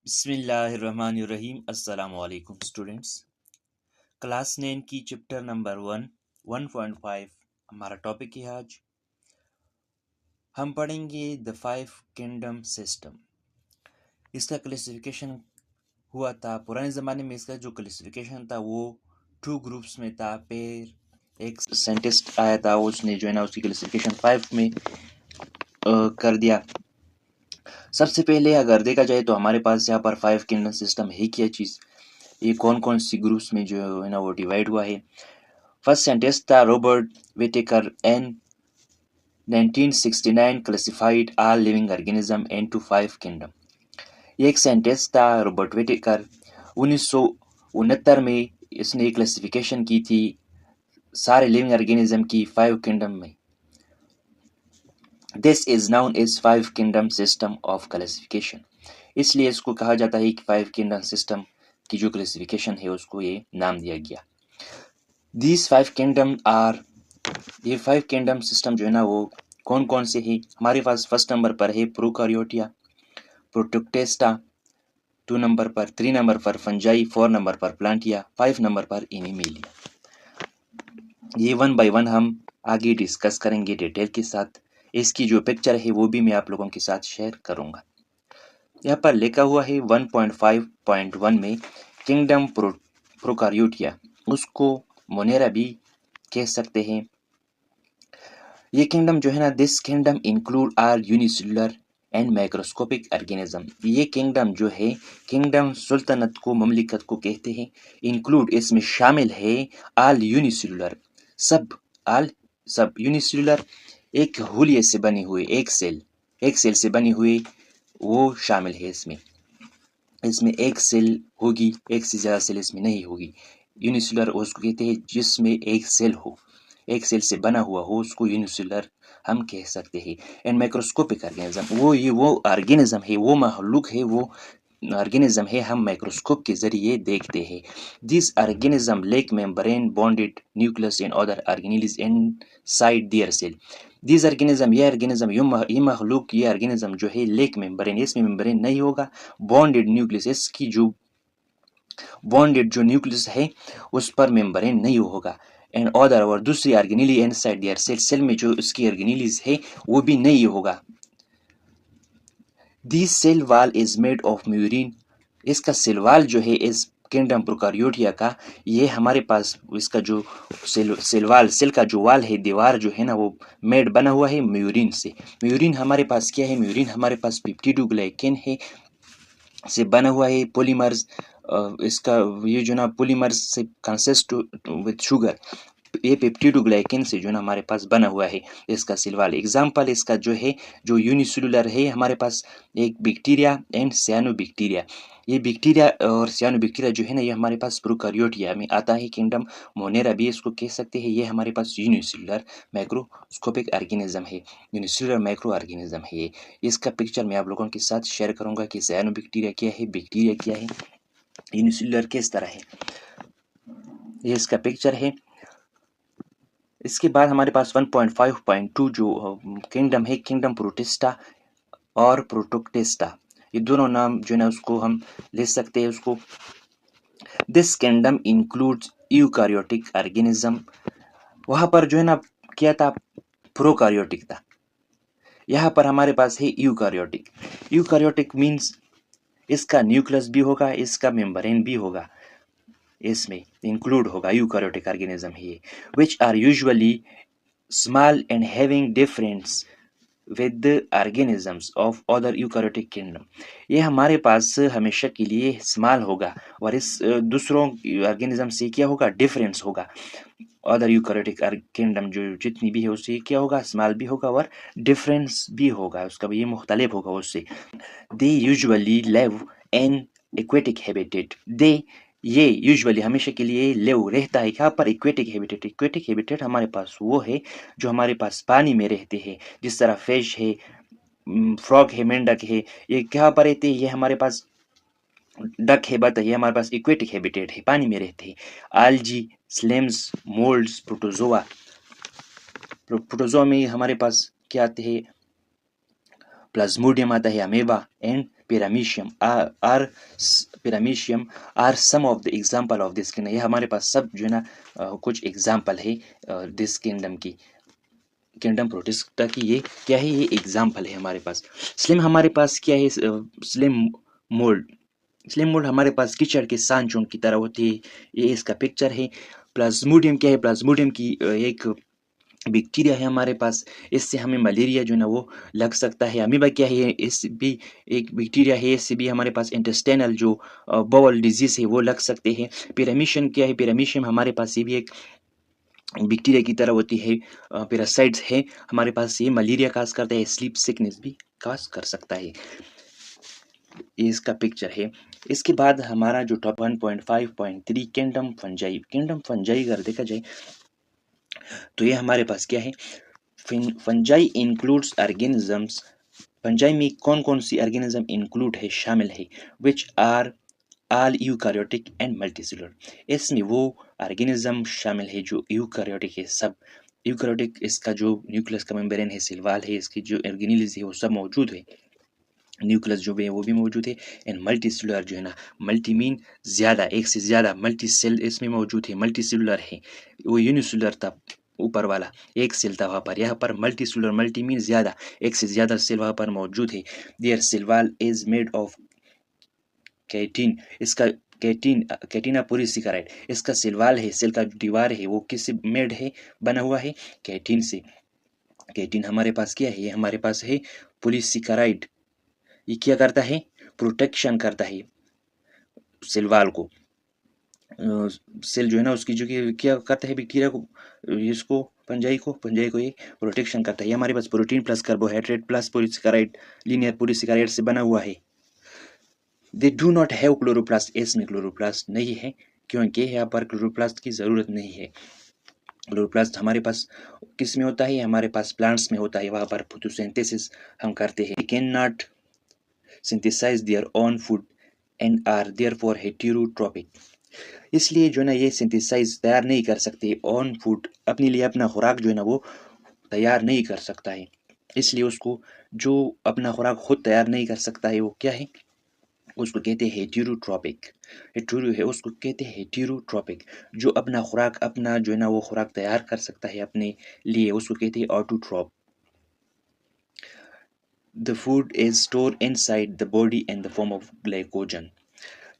बिस्मिल्लाहिर्रहमानिर्रहीम। अस्सलाम वालेकुम स्टूडेंट्स। क्लास 9 की चैप्टर नंबर 1.5 हमारा टॉपिक है। आज हम पढ़ेंगे द 5 किंगडम सिस्टम। इसका क्लासिफिकेशन हुआ था पुराने ज़माने में। इसका जो क्लासिफिकेशन था वो 2 ग्रुप्स में था। फिर एक साइंटिस्ट आया था, उसने जो है ना उसकी क्लासिफिकेशन 5 में कर दिया। सबसे पहले अगर देखा जाए तो हमारे पास यहाँ पर 5 किंगडम सिस्टम है क्या चीज़, ये कौन कौन सी ग्रुप्स में जो है ना वो डिवाइड हुआ है। फर्स्ट साइंटिस्ट था Robert Whittaker in 1969 classified all living organism into 5 kingdom. ये एक साइंटिस्ट था रॉबर्ट विटेकर, 1969 में इसने क्लासिफिकेशन की थी सारे लिविंग ऑर्गेनिज्म की 5 किंगडम में। This is known as 5 kingdom system of classification. इसलिए इसको कहा जाता है कि 5 किंगडम सिस्टम की जो क्लासिफिकेशन है उसको ये नाम दिया गया। These 5 किंगडम आर, ये 5 किंगडम सिस्टम जो है ना वो कौन कौन से है। हमारे पास फर्स्ट नंबर पर है प्रोकारियोटिया, प्रोटोक्टेस्टा, 2 नंबर पर, 3 नंबर पर फंजाई, 4 नंबर पर प्लांटिया, 5 नंबर पर एनिमेलिया। ये 1 बाय 1 हम आगे डिस्कस करेंगे डिटेल के साथ। इसकी जो पिक्चर है वो भी मैं आप लोगों के साथ शेयर करूंगा। यहाँ पर लिखा हुआ है 1.5.1 में किंगडम प्रोकारियोटिया, उसको मोनेरा भी कह सकते हैं। ये किंगडम जो है ना, this kingdom include all unicellular and microscopic organism. ये किंगडम जो है, किंगडम सुल्तनत को, ममलिकत को कहते हैं। इंक्लूड इसमें शामिल है आल यूनिसेलुलर, सब यूनिसेलुलर, एक हुलिये से बने हुए, एक सेल से बनी हुई वो शामिल है इसमें। इसमें एक सेल होगी, एक से ज़्यादा सेल इसमें नहीं होगी। यूनिसेलुलर उसको कहते हैं जिसमें एक सेल हो, एक सेल से बना हुआ हो, उसको यूनिसेलुलर हम कह सकते हैं। एंड माइक्रोस्कोपिक ऑर्गेनिज्म, वो ऑर्गेनिज्म है, वो मखलूक है, वो ऑर्गेनिज्म है हम माइक्रोस्कोप के जरिए देखते हैं। This organism lack membrane bounded nucleus and other organelles inside their cell. This organism, ये ऑर्गेनिज्म, ये मखलूक, ये ऑर्गेनिज्म जो है लेक मेम्ब्रेन, इसमें मेम्ब्रेन नहीं होगा। बॉन्डेड न्यूक्लियस, इसकी जो बॉन्डेड जो न्यूक्लियस है उस पर मेम्ब्रेन नहीं होगा। एंड अदर, और दूसरी organelle inside their cell, cell में जो उसकी ऑर्गेनेलीज है वो भी नहीं होगा। This cell wall is made of murein, इसका सेल वॉल जो है इस किंगडम प्रोकारियोटिया का, ये हमारे पास इसका जो सेल का जो वाल है, दीवार जो है ना वो मेड बना हुआ है म्यूरिन से। म्यूरिन हमारे पास क्या है, म्यूरिन हमारे पास पेप्टिडोग्लाइकेन है से बना हुआ है, पॉलीमर्स, इसका ये जो ना पॉलीमर्स से कंसिस्ट विद शुगर, ये पेप्टिडोग्लाइकेन से जो ना हमारे पास बना हुआ है इसका सिलवाल। एग्जाम्पल इसका जो है, जो यूनिसेलुलर है हमारे पास, एक बैक्टीरिया एंड सियानोबैक्टीरिया। ये बैक्टीरिया और सियानोबैक्टीरिया जो है ना ये हमारे पास प्रोकारियोटिया में आता है। किंगडम मोनेरा भी इसको कह सकते हैं। ये हमारे पास यूनिसेलुलर माइक्रोस्कोपिक ऑर्गेनिज्म है, यूनिसेलुलर माइक्रो ऑर्गेनिज्म है ये। इसका पिक्चर मैं आप लोगों के साथ शेयर करूंगा कि सियानोबैक्टीरिया क्या है, बैक्टीरिया क्या है, यूनिसेलुलर किस तरह है। ये इसका पिक्चर है। इसके बाद हमारे पास 1.5.2 जो किंगडम है, किंगडम प्रोटिस्टा और प्रोटोक्टेस्टा, ये दोनों नाम जो है ना उसको हम ले सकते हैं उसको। This kingdom includes eukaryotic organism, वहाँ पर जो है ना क्या था, प्रोकारियोटिक था। यहाँ पर हमारे पास है यूकारियोटिक। यूकारियोटिक मीन्स इसका न्यूक्लियस भी होगा, इसका मेम्ब्रेन भी होगा, इसमें इंक्लूड होगा। यूकारियोटिक ऑर्गेनिज्म है which are usually small and having difference with the organisms of other eukaryotic kingdom। ये हमारे पास हमेशा के लिए स्मॉल होगा और इस दूसरों ऑर्गेनिज्म से क्या होगा, डिफरेंस होगा। अदर यूकारियोटिक किंगडम जो जितनी भी है उससे क्या होगा, स्मॉल भी होगा और डिफरेंस भी होगा, उसका भी ये मुख्तलिफ होगा उससे। They usually live in aquatic habitat, they ये यूजुअली हमेशा के लिए लिव रहता है यहाँ पर एक्वेटिक हैबिटेट। एक्वेटिक हैबिटेट हमारे पास वो है जो हमारे पास पानी में रहते हैं, जिस तरह फिश है, फ्रॉग है, मेंढक है, ये कहाँ पर रहते हैं, ये हमारे पास डक है, बतख, ये हमारे पास एक्वेटिक हैबिटेट है, पानी में रहते हैं। Algae, slimes, moulds, protozoa, protozoa में हमारे पास क्या आते हैं, प्लाज्मोडियम आता है, amoeba and pyramecium are some of the example of this kingdom. ये हमारे पास सब जो है ना कुछ एग्जाम्पल है दिस किंगडम की, किंगडम प्रोटिस्टा की। ये क्या है, ये एग्जाम्पल है हमारे पास। स्लिम हमारे पास क्या है, स्लिम मोल्ड। स्लिम मोल्ड हमारे पास कीचड़ के सांचों की तरह होती है, ये इसका पिक्चर है। प्लाज्मोडियम क्या है, प्लाज्मोडियम की एक बैक्टीरिया है हमारे पास, इससे हमें मलेरिया जो है ना वो लग सकता है। अमीबा क्या है, इस भी एक बैक्टीरिया है, इससे भी हमारे पास इंटेस्टाइनल जो बाउल डिजीज है वो लग सकते हैं। पिरामिशियम क्या है, पिरामिशियम हमारे पास ये भी एक बैक्टीरिया की तरह होती है, पैरासाइट्स है हमारे पास, ये मलेरिया काज करता है, स्लीप सिकनेस भी काज कर सकता है। ये इसका पिक्चर है। इसके बाद हमारा जो top 1.5.3 kingdom fungi. Kingdom fungi अगर देखा जाए तो ये हमारे पास क्या है, फंजाई इंक्लूड्स ऑर्गेनिजम्स। फंजाई में कौन कौन सी ऑर्गेनिज्म इंक्लूड है, शामिल है, which are all eukaryotic and multicellular. इसमें वो ऑर्गेनिज्म शामिल है जो यूकारियोटिक है, सब यूकारियोटिक, इसका जो न्यूक्लियस का मेम्ब्रेन है, सेल वॉल है, इसकी जो ऑर्गेनेल्स है वो सब मौजूद है, न्यूक्लियस जो भी है वो भी मौजूद है। एंड मल्टीसेलुलर जो है ना, मल्टी मीन ज़्यादा, एक से ज़्यादा, मल्टी सेल इसमें मौजूद है, मल्टीसेलुलर है, वो यूनिसेलुलर था ऊपर वाला, एक सेल था वहाँ पर, यहाँ पर मल्टीसेलुलर, मल्टी मीन ज़्यादा, एक से ज़्यादा सेल वहाँ पर मौजूद है। Their cell wall is made of chitin. इसका कैटिना पोलिसेकेराइड, इसका सेल वॉल है, सेल का जो दीवार है वो किससे मेड है, बना हुआ है, कैटिन से। कैटिन हमारे पास क्या है, ये हमारे पास है पोलिसेकेराइड। ये क्या करता है, प्रोटेक्शन करता है सेल वॉल को, सेल जो है ना उसकी जो कि क्या करता है, बैक्टीरिया को, इसको पंजाई को ये प्रोटेक्शन करता है। ये हमारे पास protein plus carbohydrate plus polysaccharide, linear polysaccharide से बना हुआ है। They do not have chloroplast, इसमें क्लोरोप्लास्ट नहीं है, क्योंकि यहाँ पर क्लोरोप्लास्ट की ज़रूरत नहीं है। क्लोरोप्लास्ट हमारे पास किस में होता है, हमारे पास प्लांट्स में होता है, वहाँ पर फोटोसिंथेसिस हम करते हैं। Cannot synthesise their own food and are therefore heterotrophic. इसलिए जो है ना ये सिंथेसाइज तैयार नहीं कर सकते ऑन फूड, अपने लिए अपना खुराक जो है ना वो तैयार नहीं कर सकता है, इसलिए उसको जो अपना खुराक खुद तैयार नहीं कर सकता है वो क्या है, उसको कहते हैं हेटेरोट्रॉपिक। हेटेरो है उसको कहते हैं हेटेरोट्रॉपिक, जो अपना खुराक अपना जो है ना वो खुराक तैयार कर सकता है अपने लिए, उसको कहते हैं autotroph. The food is store inside the body in the form of glycogen.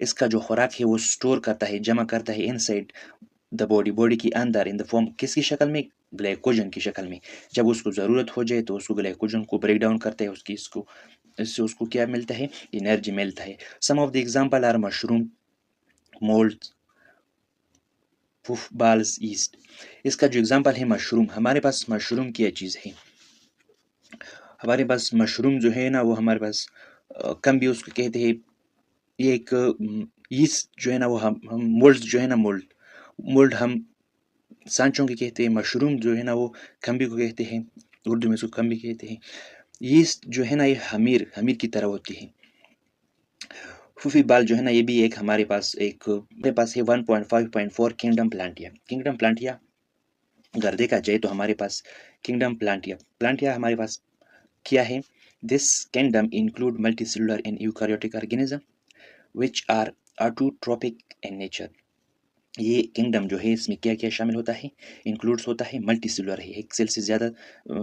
इसका जो खुराक है वो स्टोर करता है, जमा करता है इनसाइड द बॉडी, बॉडी के अंदर, इन द फॉर्म किसकी शक्ल में, ग्लाइकोजन की शक्ल में। जब उसको ज़रूरत हो जाए तो उसको ग्लाइकोजन को ब्रेक डाउन करता है, उसकी इसको, इससे उसको क्या मिलता है, एनर्जी मिलता है। Some of the example are mushroom, mould, puff balls, yeast. इसका जो एग्जांपल है मशरूम, हमारे पास मशरूम की चीज़ है, हमारे पास मशरूम जो है ना वो हमारे पास कम भी उसको कहते हैं, ये एक ईस्ट जो है ना वो हम मोल्ड जो है ना, मोल्ड हम सांचों की कहते हैं, मशरूम जो है ना वो खम्बी को कहते हैं, उर्दू में इसको खम्बी कहते हैं। यीस्ट जो है ना ये हमीर की तरह होती है। फूफी बाल जो है ना ये भी एक हमारे पास है 1.5.4 किंगडम प्लांटिया। किंगडम प्लांटिया अगर देखा जाए तो हमारे पास किंगडम प्लांटिया हमारे पास क्या है, this kingdom include multicellular and eukaryotic organism which are autotrophic in nature. ये किंगडम जो है इसमें क्या क्या शामिल होता है, इंक्लूड्स होता है, मल्टीसेलुलर है, एक सेल से ज़्यादा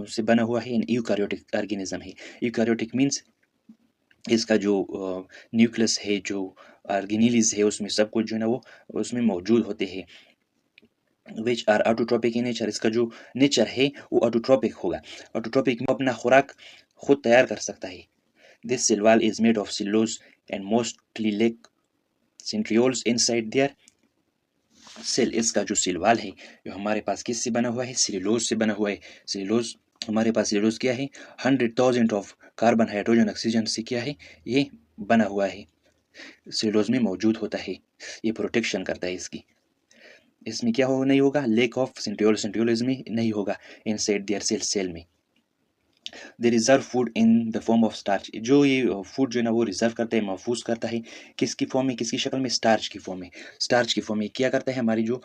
से बना हुआ है, यूकारियोटिक ऑर्गेनिज्म है। यूकारियोटिक मीन्स इसका जो न्यूक्लियस है, जो ऑर्गेनेल्स है, उसमें सब कुछ जो है ना वो उसमें मौजूद होते हैं। Which are autotrophic in nature, इसका जो नेचर है वो ऑटोट्रॉपिक होगा। ऑटोट्रॉपिक में अपना खुराक खुद तैयार कर सकता है। This cell wall is made of cellulose and mostly lack centrioles inside their cell. इसका जो सेल वॉल है जो हमारे पास किससे बना हुआ है, सेलुलोज से बना हुआ है। सेलुलोज हमारे पास सेलुलोज क्या है, 100,000 ऑफ कार्बन हाइड्रोजन ऑक्सीजन से क्या है ये बना हुआ है, सेलुलोज में मौजूद होता है, ये प्रोटेक्शन करता है इसकी। इसमें क्या हो नहीं होगा, लेक ऑफ सेंट्रियोल, सेंट्रियोल इसमें नहीं होगा, इनसाइड देयर सेल में। They reserve food in the form of starch, जो ये फूड जो है ना वो रिजर्व करता है, महफूज करता है, किसकी फॉर्म में, किसकी शक्ल में, स्टार्च की फॉर्म में। स्टार्च की फॉर्म में क्या करता है, हमारी जो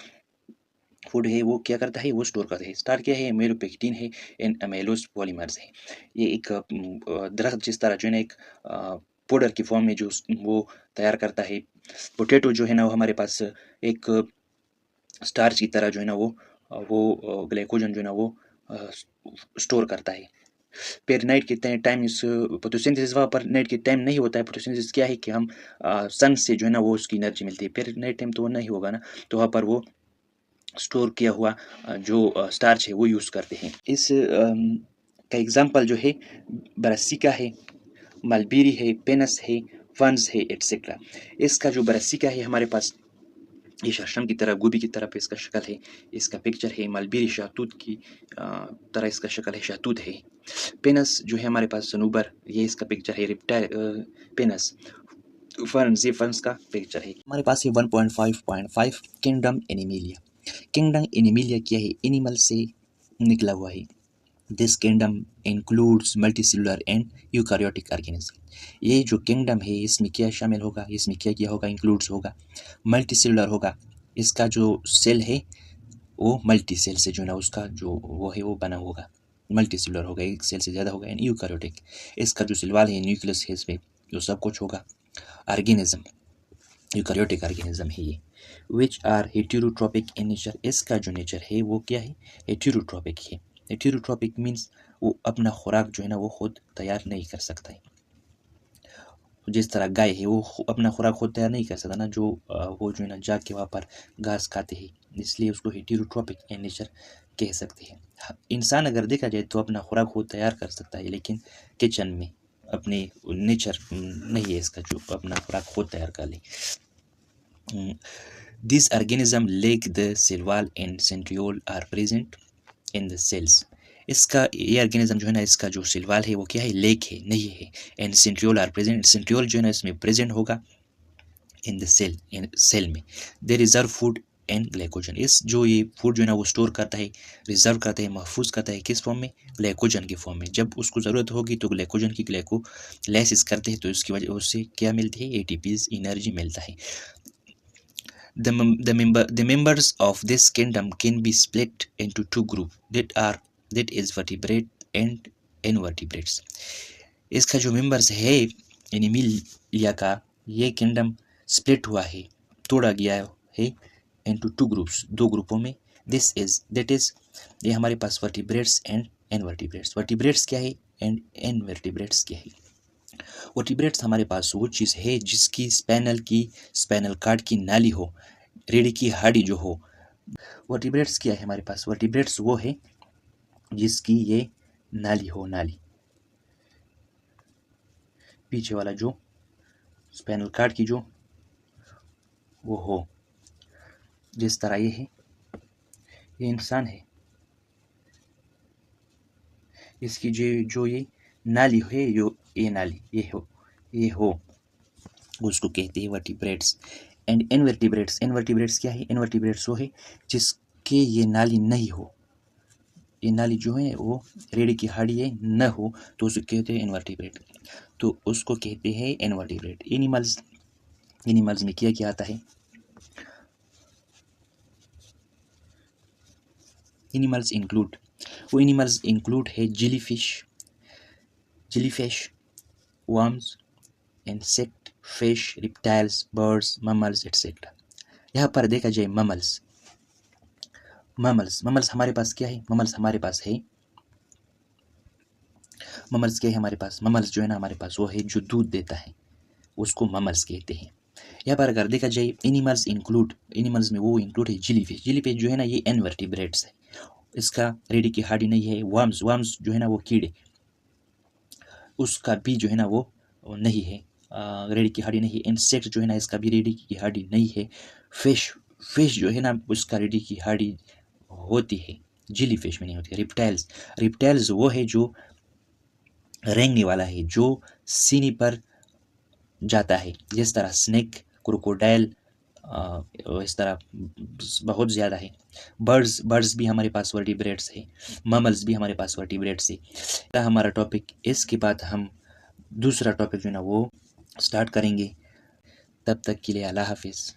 फूड है वो क्या करता है, वो स्टोर करता है। स्टार्च क्या है, एमिलोपेक्टिन है एंड अमेलोज पॉलीमर्स है। ये एक दरख्त जिस तरह जो है ना एक पाउडर की फॉर्म में जो वो तैयार करता है। पोटैटो जो है ना वो हमारे पास एक स्टार्च की तरह जो है ना वो ग्लाइकोजन जो है ना वो स्टोर करता है। फिर नाइट के टाइम इस फोटोसिंथेसिस वहाँ पर नाइट के टाइम नहीं होता है। फोटोसिंथेसिस क्या है कि हम सन से जो है ना वो उसकी एनर्जी मिलती है। फिर नाइट टाइम तो वो नहीं होगा ना, तो वहाँ पर वो स्टोर किया हुआ जो स्टार्च है वो यूज़ करते हैं। इस का एग्जांपल जो है ब्रासिका है, मलबेरी है, पेनस है, फंस है, एटसेट्रा। इसका जो ब्रासिका है हमारे पास ये शलजम की तरह, गोभी की तरह पे इसका शक्ल है, इसका पिक्चर है। मलबेरी शहतूत की तरह इसका शक्ल है, शहतूत है। पेनस जो है हमारे पास सनूबर, ये इसका पिक्चर है। रिप्टाइल पेनस, फर्न्स, ये फर्न्स का पिक्चर है। हमारे पास है 1.5.5 किंगडम एनिमिलिया। किंगडम एनिमिलिया क्या है? एनिमल से निकला हुआ है। This kingdom includes multicellular and eukaryotic organism. ये जो किंगडम है इसमें क्या शामिल होगा, इसमें क्या क्या होगा, इंक्लूड्स होगा, मल्टीसेलुलर होगा, इसका जो सेल है वो मल्टी सेल से जो है ना उसका जो वो है वो बना होगा, मल्टीसेलुलर होगा, एक सेल से ज़्यादा होगा। एंड यूकारियोटिक, इसका जो सिलवाल है, न्यूक्लियस है, इसमें जो सब कुछ होगा। ऑर्गेनिज्म, यूकारियोटिक ऑर्गेनिज्म है ये। Which are heterotrophic in nature, इसका जो नेचर है वो क्या है? हेटेरोट्रॉपिक है। हेटेरोट्रॉपिक मीन्स वो अपना खुराक जो है ना वो खुद तैयार नहीं कर सकता है। जिस तरह गाय है वो अपना खुराक खुद तैयार नहीं कर सकता ना, जो वो जो है ना जाके वहाँ पर घास खाते हैं, इसलिए उसको हेटेरोट्रॉपिक इन नेचर कह सकते हैं। इंसान अगर देखा जाए तो अपना खुराक खुद तैयार कर सकता है, लेकिन किचन में अपने नेचर नहीं है इसका जो अपना खुराक खुद तैयार कर ले। These organisms like the cell wall and centriole are present in the cells. इसका ये ऑर्गेनिज्म जो है ना इसका जो सेल वॉल है वो क्या है? लेक है, नहीं है। And centriole are present, centriole जो है ना इसमें प्रेजेंट होगा in the cell, in cell में। They reserve food and glycogen, इस जो ये फूड जो है ना वो स्टोर करता है, रिजर्व करता है, महफूज करता है, किस फॉर्म में? ग्लाइकोजन के फॉर्म में। जब उसको ज़रूरत होगी तो ग्लाइकोजन की ग्लाइकोलाइसिस करते हैं, तो इसकी वजह उससे क्या मिलती है? एटीपीज, एनर्जी मिलता है। The members of this kingdom can be split into two groups that is vertebrate and invertebrates. इसका जो मेंबर्स है एनिमिलिया का, ये किंगडम स्प्लिट हुआ है, तोड़ा गया है इनटू टू ग्रुप्स, दो ग्रुपों में। दैट इज ये हमारे पास वर्टिब्रेट्स एंड इनवर्टिब्रेट्स। वर्टिब्रेट्स क्या है एंड इनवर्टिब्रेट्स क्या है? वर्टिब्रेट्स हमारे पास वो चीज़ है जिसकी स्पाइनल कार्ड की नाली हो, रीढ़ की हड्डी जो हो। वर्टिब्रेट्स क्या है हमारे पास? वर्टिब्रेट्स वो है जिसकी ये नाली हो, नाली पीछे वाला जो स्पाइनल कार्ड की जो वो हो। जिस तरह ये है, ये इंसान है, इसकी जो ये नाली है, ये नाली ये हो उसको कहते हैं वर्टिब्रेट्स। एंड इनवर्टिब्रेट्स क्या है? इनवर्टिब्रेट्स वो है जिसके ये नाली नहीं हो, ये नाली जो है वो रीढ़ की हड्डी है न हो, तो उसको कहते हैं इनवर्टिब्रेट, तो उसको कहते हैं इनवर्टिब्रेट। एनिमल्स में क्या क्या आता है? एनिमल्स इंक्लूड है jellyfish, worms, insect, fish, reptiles, birds, mammals etcetera. यहाँ पर देखा जाए ममल्स हमारे पास क्या है? ममल्स हमारे पास है, ममल्स क्या है हमारे पास? ममल्स जो है ना हमारे पास वो है जो दूध देता है, उसको ममल्स कहते हैं। यहाँ पर अगर देखा जाए एनिमल्स में वो इंक्लूड है जेलीफिश जो है ना ये इनवर्टिब्रेट्स है, इसका रीढ़ की हड्डी नहीं है। वर्म्स जो है ना वो कीड़े, उसका भी जो है ना वो नहीं है, रीढ़ की हड्डी नहीं है। इंसेक्ट जो है ना इसका भी रीढ़ की हड्डी नहीं है। फिश जो है ना उसका रीढ़ की हड्डी होती है, जेलीफिश में नहीं होती। रिप्टाइल्स वो है जो रेंगने वाला है, जो सीनी पर जाता है, जिस तरह स्नेक, क्रोकोडाइल, इस तरह बहुत ज़्यादा है। बर्ड्स भी हमारे पास वर्टिब्रेट्स है, ममल्स भी हमारे पास वर्टिब्रेट्स है। हमारा टॉपिक, इसके बाद हम दूसरा टॉपिक जो है ना वो स्टार्ट करेंगे। तब तक के लिए अल्लाह हाफिज़।